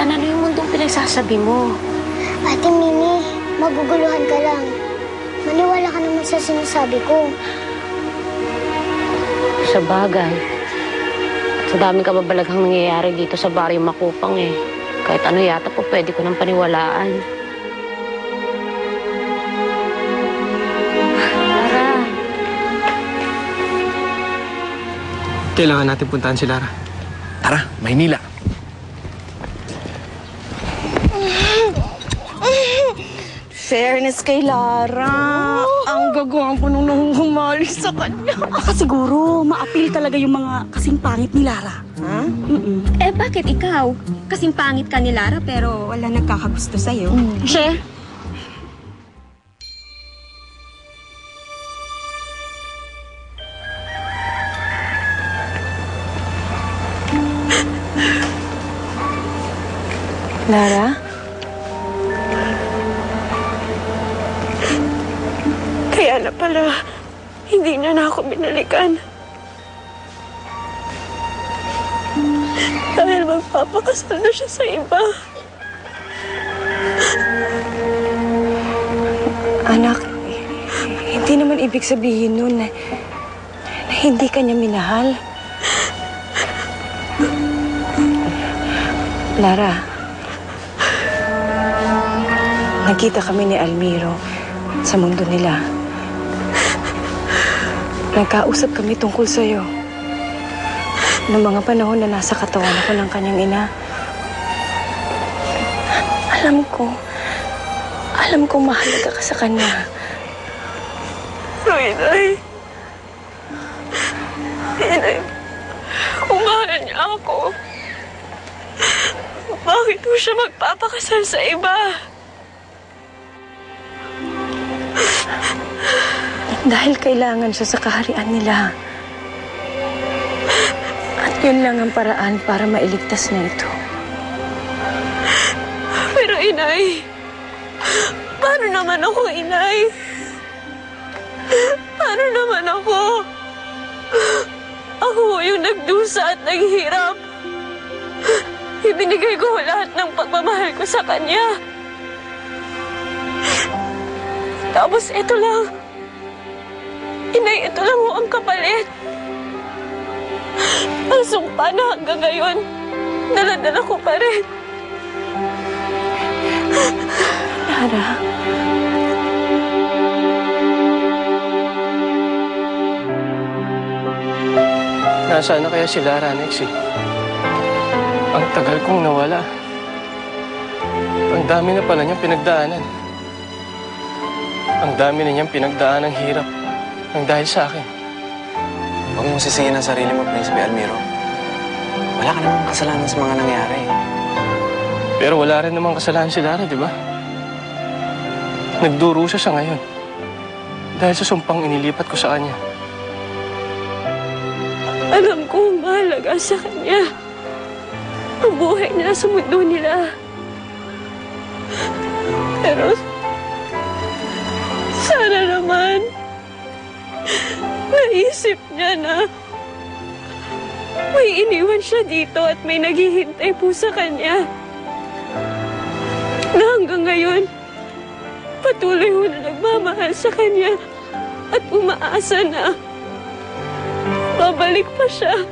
yan? Ano yung mundong pinagsasabi mo? Ate Mimi, maguguluhan ka lang. Maniwala ka naman sa sinasabi ko. Sa bagay. Sa daming kababalaghang nangyayari dito sa baryo Makupang eh. Kahit ano yata po pwede ko nang paniwalaan. Lara. Kailangan natin puntahan si Lara. Tara, Maynila. Fairness kay Lara. Ang gagawin ko nung humali sa kanya. Siguro, ma-appeal talaga yung mga kasing pangit ni Lara. Ha? Eh, bakit ikaw? Kasing pangit ka ni Lara pero wala nagkakagusto sa'yo. Siya? Lara? Kaya na pala, hindi na ako binalikan. Dahil magpapakasal na siya sa iba. Anak, hindi naman ibig sabihin nun na hindi ka niya minahal. Lara, nagkita kami ni Almiro sa mundo nila. Nagkausap kami tungkol sa'yo. Noong mga panahon na nasa katawan ako ng kanyang ina. Alam ko mahalaga ka sa kanya. Pero Inay, kung mahal niya ako, bakit mo siya magpapakasal sa iba? Dahil kailangan siya sa kaharian nila. At yun lang ang paraan para mailigtas na ito. Pero Inay, paano naman ako, Inay? Paano naman ako? Ako yung nagdusa at naghirap. Ibinigay ko lahat ng pagmamahal ko sa kanya. Tapos ito lang. Inay, ito lang ang kapalit. Ang sumpa na hanggang ngayon, daladala ko pa rin. Lara. Nasaan na kaya si Lara, Nexie? Ang tagal kong nawala. Ang dami na pala niyang pinagdaanan. Ang dami na niyang pinagdaan ng hirap nang dahil sa akin. Huwag mong sisihin ang sarili mo, Prinsipe Almiro. Wala ka namang kasalanan sa mga nangyari. Pero wala rin namang kasalanan si Lara, di ba? Nagdurusa siya ngayon. Dahil sa sumpang inilipat ko sa kanya. Alam ko mahalaga sa kanya ang buhay nila sa mundo nila. Pero sana naman naisip niya na may iniwan siya dito at may naghihintay po sa kanya. Na hanggang ngayon, patuloy ho na nagmamahal sa kanya at umaasa na babalik pa siya.